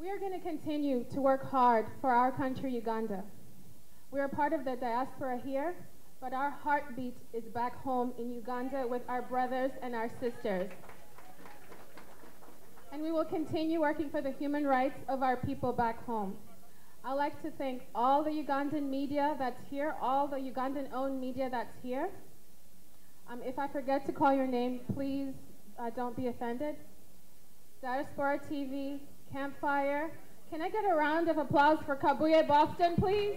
We are going to continue to work hard for our country, Uganda. We are part of the diaspora here, but our heartbeat is back home in Uganda with our brothers and our sisters. And we will continue working for the human rights of our people back home. I'd like to thank all the Ugandan media that's here, all the Ugandan-owned media that's here. If I forget to call your name, please don't be offended. Diaspora TV, Campfire. Can I get a round of applause for Kabuye Boston, please?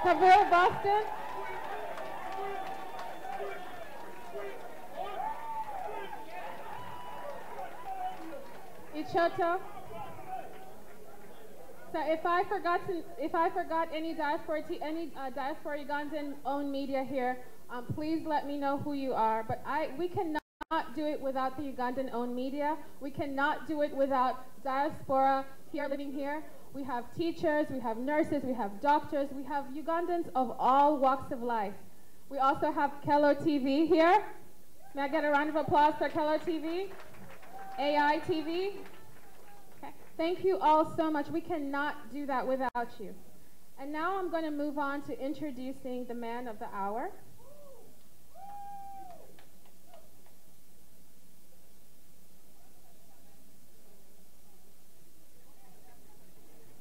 Kabuye Boston. Ichoto. So if I forgot any diaspora Ugandan-owned media here, please let me know who you are. But we cannot do it without the Ugandan-owned media. We cannot do it without diaspora here living here. We have teachers, we have nurses, we have doctors, we have Ugandans of all walks of life. We also have Kello TV here. May I get a round of applause for Kello TV? AI TV? Okay. Thank you all so much. We cannot do that without you. And now I'm going to move on to introducing the man of the hour.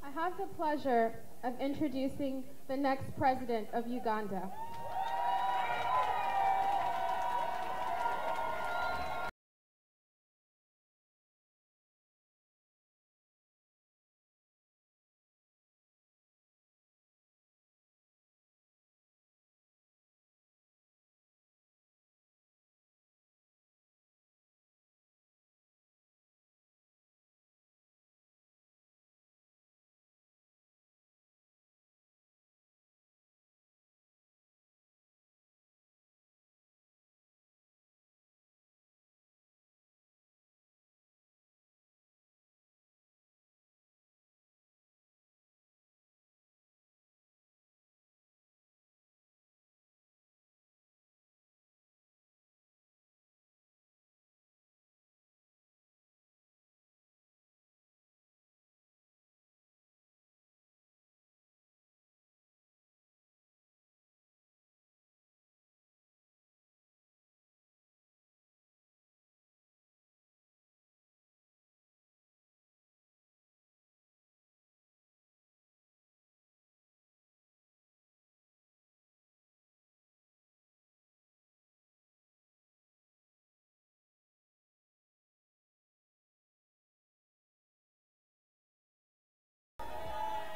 I have the pleasure of introducing the next president of Uganda.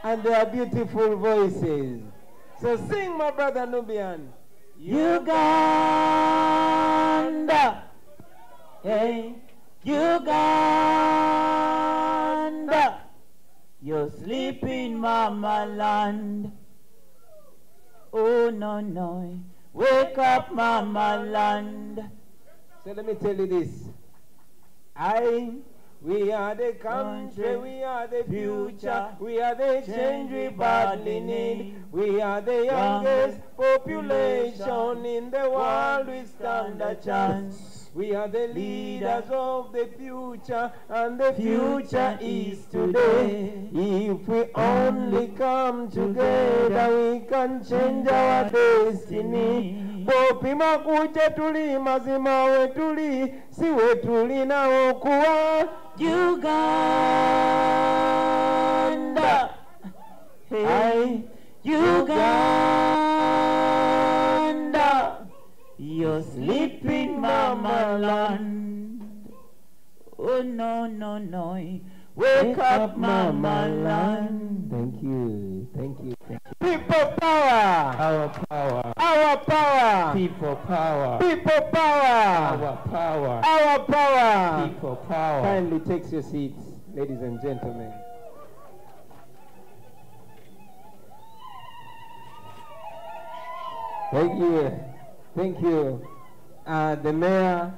And their beautiful voices. So sing, my brother Nubian. Uganda, hey, Uganda, you're sleeping, mama land. Oh no, no, wake up, mama land. So let me tell you this. We are the country, we are the future, we are the change we badly need. We are the youngest population in the world, we stand a chance. We are the leaders of the future, and the future is today. If we only come together, we can change our destiny. Bobi makuche tuli, mazima wetuli, si wetuli na okuwa Uganda. Hey, Uganda, you're sleeping, mama land. Oh no, no, no, wake up, mama land. Thank you, thank you, thank you. People power. Our power. Our power. People power. People power. Our power. Our power. People power. Kindly take your seats, ladies and gentlemen. Thank you. Thank you. The Mayor,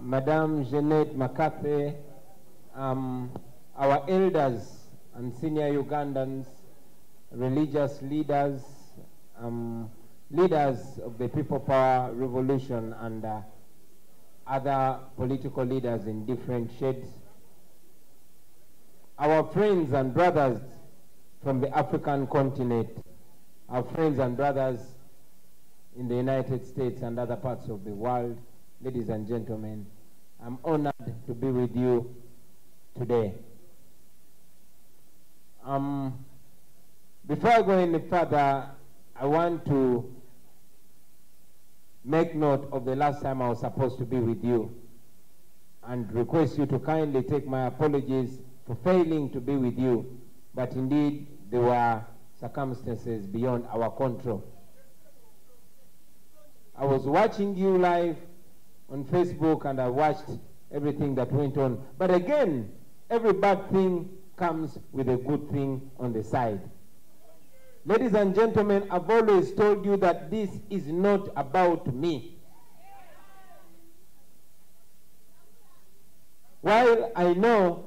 Madame Jeanette McCarthy, our elders and senior Ugandans, religious leaders, leaders of the People Power Revolution, and other political leaders in different shades, our friends and brothers from the African continent, our friends and brothers in the United States and other parts of the world, ladies and gentlemen, I'm honored to be with you today. Before I go any further, I want to make note of the last time I was supposed to be with you and request you to kindly take my apologies for failing to be with you, but indeed there were circumstances beyond our control. I was watching you live on Facebook and I watched everything that went on, but again, every bad thing comes with a good thing on the side. Ladies and gentlemen, I've always told you that this is not about me. While I know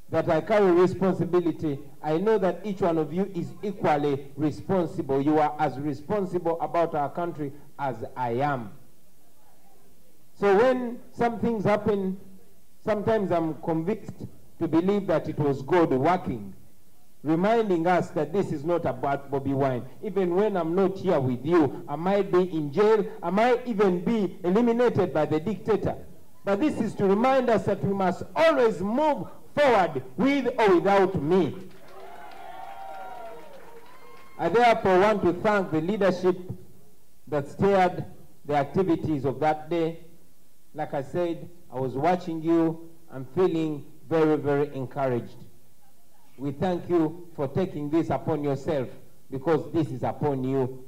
that I carry responsibility, I know that each one of you is equally responsible. You are as responsible about our country as I am. So when some things happen, sometimes I'm convinced to believe that it was God working, reminding us that this is not about Bobi Wine. Even when I'm not here with you, I might be in jail, I might even be eliminated by the dictator. But this is to remind us that we must always move forward with or without me. I therefore want to thank the leadership that steered the activities of that day. Like I said, I was watching you and feeling very, very encouraged. We thank you for taking this upon yourself, because this is upon you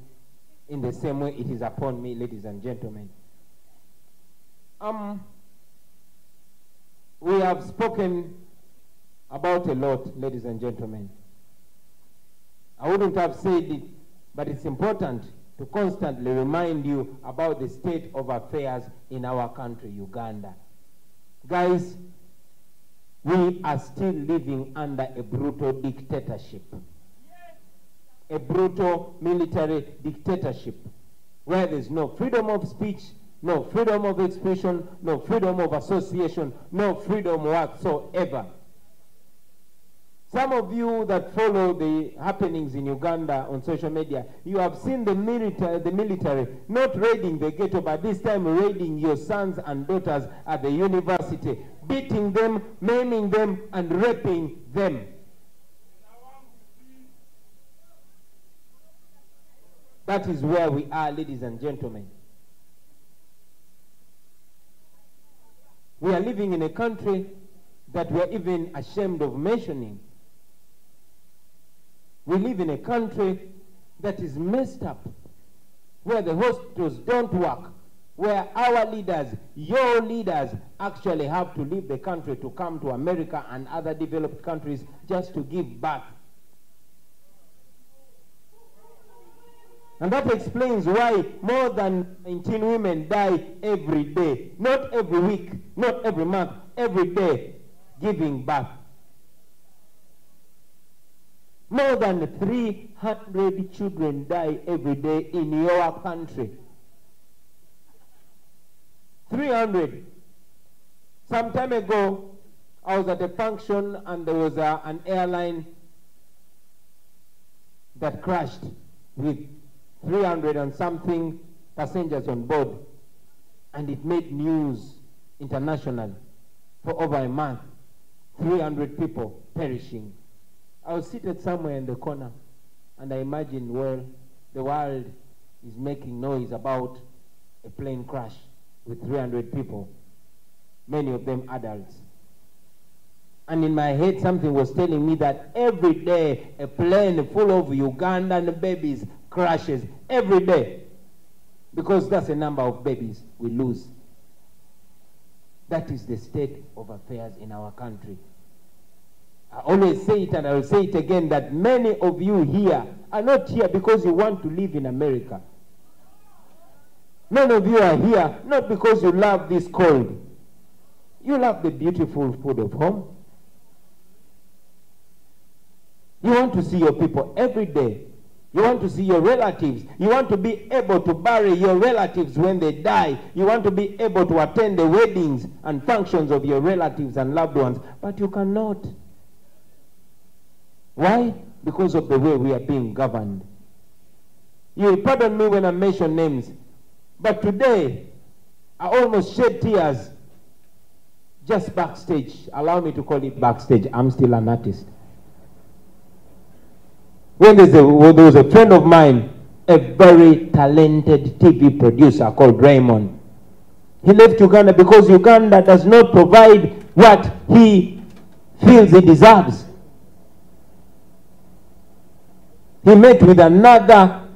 in the same way it is upon me, ladies and gentlemen. We have spoken about a lot, ladies and gentlemen. I wouldn't have said it, but it's important to constantly remind you about the state of affairs in our country, Uganda. Guys, we are still living under a brutal dictatorship. A brutal military dictatorship where there's no freedom of speech, no freedom of expression, no freedom of association, no freedom whatsoever. Some of you that follow the happenings in Uganda on social media, you have seen the military not raiding the ghetto, but this time raiding your sons and daughters at the university, beating them, maiming them, and raping them. That is where we are, ladies and gentlemen. We are living in a country that we are even ashamed of mentioning. We live in a country that is messed up, where the hospitals don't work, where our leaders, your leaders, actually have to leave the country to come to America and other developed countries just to give birth. And that explains why more than 19 women die every day, not every week, not every month, every day, giving birth. More than 300 children die every day in your country. 300. Some time ago, I was at a function and there was an airline that crashed with 300 and something passengers on board. And it made news international for over a month. 300 people perishing. I was seated somewhere in the corner and I imagined, well, the world is making noise about a plane crash with 300 people, many of them adults. And in my head, something was telling me that every day a plane full of Ugandan babies crashes, every day, because that's the number of babies we lose. That is the state of affairs in our country. I always say it and I will say it again, that many of you here are not here because you want to live in America. None of you are here not because you love this cold. You love the beautiful food of home. You want to see your people every day. You want to see your relatives. You want to be able to bury your relatives when they die. You want to be able to attend the weddings and functions of your relatives and loved ones. But you cannot. Why? Because of the way we are being governed. You will pardon me when I mention names. But today, I almost shed tears just backstage. Allow me to call it backstage. I'm still an artist. When there was a friend of mine, a very talented TV producer called Raymond. He left Uganda because Uganda does not provide what he feels he deserves. He met with another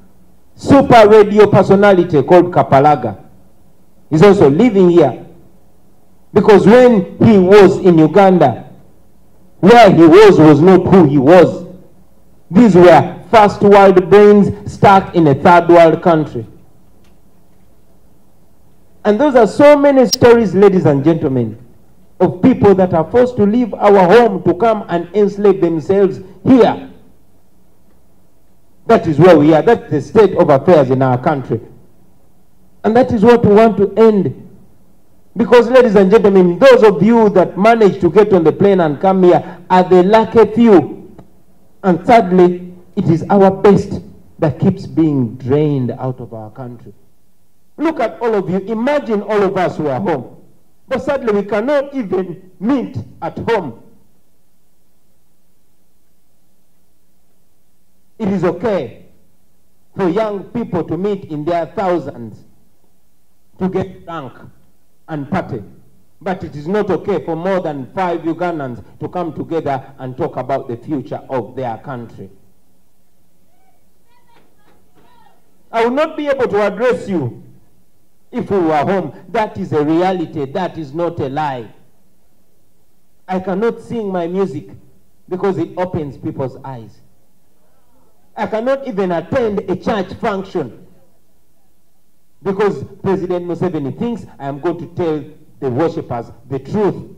super radio personality called Kapalaga. He's also living here. Because when he was in Uganda, where he was not who he was. These were first world brains stuck in a third world country. And those are so many stories, ladies and gentlemen, of people that are forced to leave our home to come and enslave themselves here. That is where we are. That's the state of affairs in our country. And that is what we want to end. Because, ladies and gentlemen, those of you that manage to get on the plane and come here are the lucky few. And thirdly, it is our best that keeps being drained out of our country. Look at all of you. Imagine all of us who are home. But sadly, we cannot even meet at home. It is okay for young people to meet in their thousands to get drunk and party. But it is not okay for more than 5 Ugandans to come together and talk about the future of their country. I will not be able to address you if we were home. That is a reality. That is not a lie. I cannot sing my music because it opens people's eyes. I cannot even attend a church function because President Museveni thinks I am going to tell the worshippers the truth.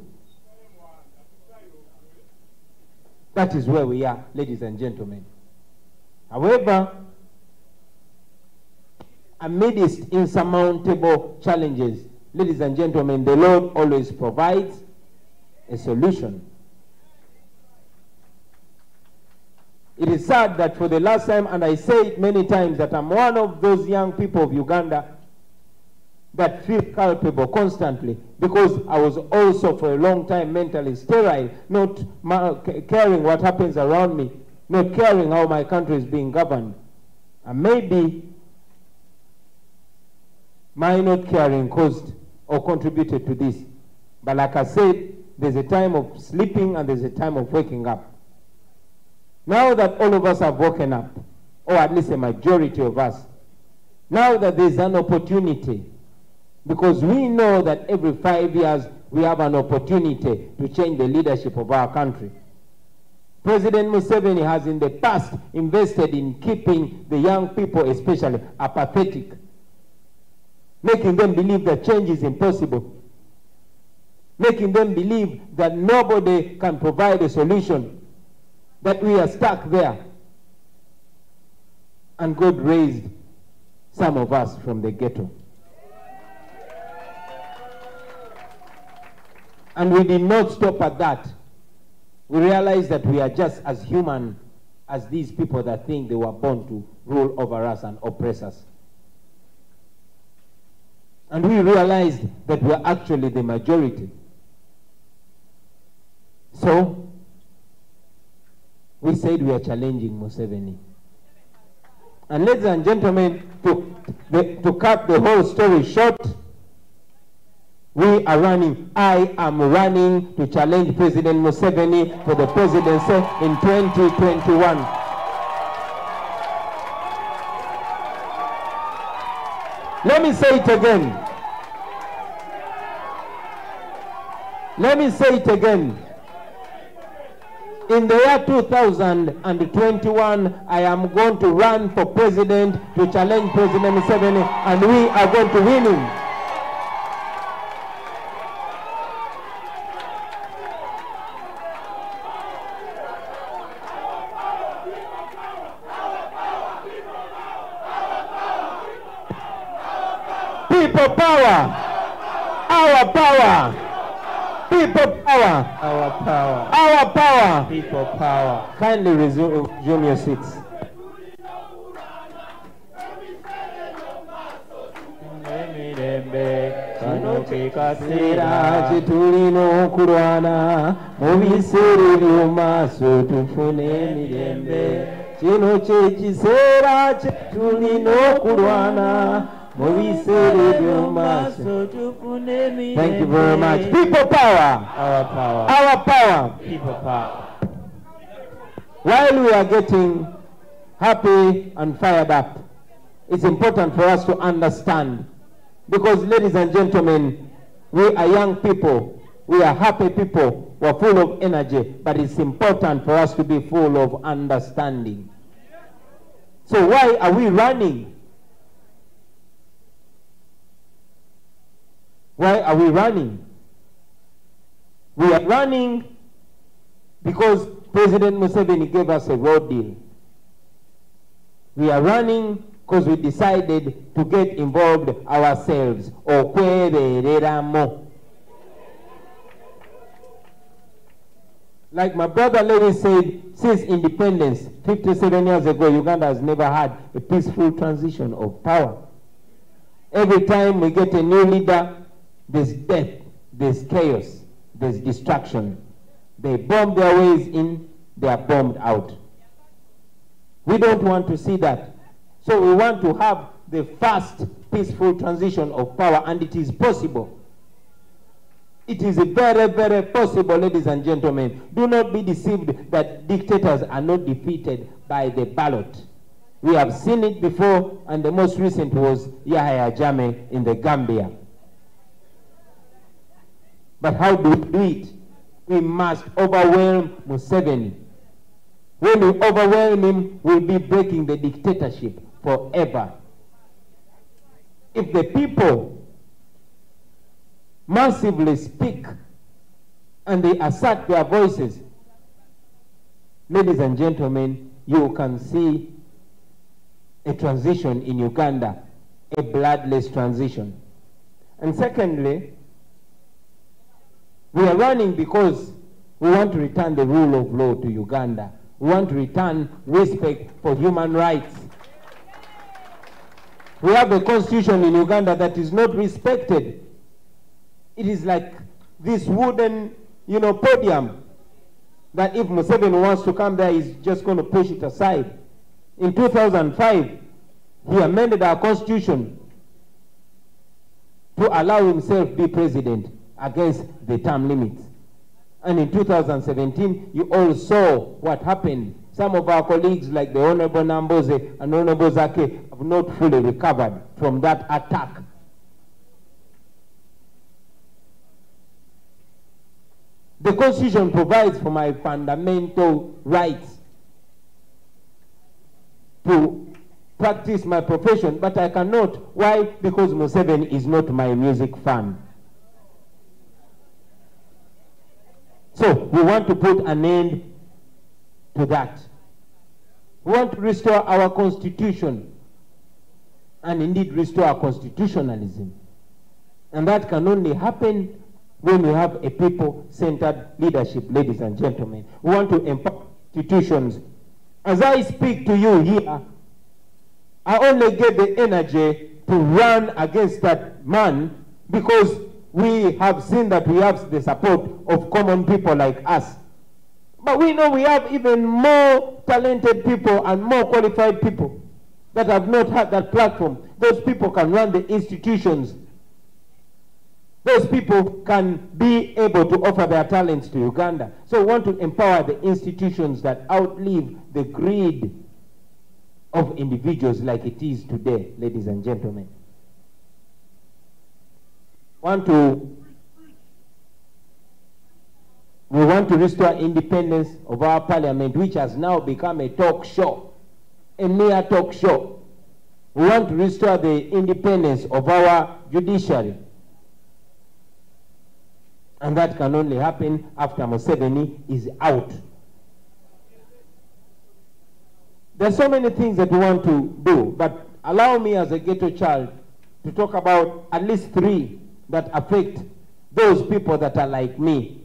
That is where we are, ladies and gentlemen. However, amidst insurmountable challenges, ladies and gentlemen, the Lord always provides a solution. It is sad that for the last time, and I say it many times, that I'm one of those young people of Uganda that feel culpable constantly because I was also for a long time mentally sterile, not caring what happens around me, not caring how my country is being governed. And maybe my not caring caused or contributed to this. But like I said, there's a time of sleeping and there's a time of waking up. Now that all of us have woken up, or at least a majority of us, now that there's an opportunity, because we know that every 5 years we have an opportunity to change the leadership of our country. President Museveni has in the past invested in keeping the young people especially apathetic, making them believe that change is impossible, making them believe that nobody can provide a solution, that we are stuck there. And God raised some of us from the ghetto. And we did not stop at that. We realized that we are just as human as these people that think they were born to rule over us and oppress us. And we realized that we are actually the majority. So, we said we are challenging Museveni. And ladies and gentlemen, to cut the whole story short, we are running. I am running to challenge President Museveni for the presidency in 2021. Let me say it again. Let me say it again. In the year 2021, I am going to run for president to challenge President Museveni, and we are going to win him. People power. Our power. People power. Our power. Our power. People power. Kindly resume your seats. Tulino kurwana mubisere byomaso tufune mirembe kino kyekisera tulino kurwana mubisere byomaso tufune mirembe. Thank you very much. People power. Our power. Our power. People power. While we are getting happy and fired up, it's important for us to understand, because ladies and gentlemen, we are young people, we are happy people, we're full of energy, but it's important for us to be full of understanding. So why are we running? Why are we running? We are running because President Museveni gave us a road deal. We are running because we decided to get involved ourselves. Like my brother Larry said, since independence, 57 years ago, Uganda has never had a peaceful transition of power. Every time we get a new leader, there's death, there's chaos, there's destruction. They bomb their ways in, they are bombed out. We don't want to see that. So we want to have the fast, peaceful transition of power, and it is possible. It is very, very possible, ladies and gentlemen. Do not be deceived that dictators are not defeated by the ballot. We have seen it before, and the most recent was Yahya Jammeh in the Gambia. But how do we do it? We must overwhelm Museveni. When we overwhelm him, we'll be breaking the dictatorship forever. If the people massively speak and they assert their voices, ladies and gentlemen, you can see a transition in Uganda, a bloodless transition. And secondly, we are running because we want to return the rule of law to Uganda. We want to return respect for human rights. We have a constitution in Uganda that is not respected. It is like this wooden, podium that if Museveni wants to come there, he's just going to push it aside. In 2005, he amended our constitution to allow himself to be president against the term limits. And in 2017, you all saw what happened. Some of our colleagues, like the Honorable Namboze and Honorable Zake, have not fully recovered from that attack. The Constitution provides for my fundamental rights to practice my profession, but I cannot. Why? Because Museveni is not my music fan. So we want to put an end to that. We want to restore our constitution and indeed restore our constitutionalism. And that can only happen when we have a people-centered leadership, ladies and gentlemen. We want to empower institutions. As I speak to you here, I only get the energy to run against that man because we have seen that we have the support of common people like us. But we know we have even more talented people and more qualified people that have not had that platform. Those people can run the institutions. Those people can be able to offer their talents to Uganda. So we want to empower the institutions that outlive the greed of individuals like it is today, ladies and gentlemen. We want to restore independence of our parliament, which has now become a talk show, a mere talk show. We want to restore the independence of our judiciary. And that can only happen after Museveni is out. There are so many things that we want to do, but allow me as a ghetto child to talk about at least 3 that affect those people that are like me.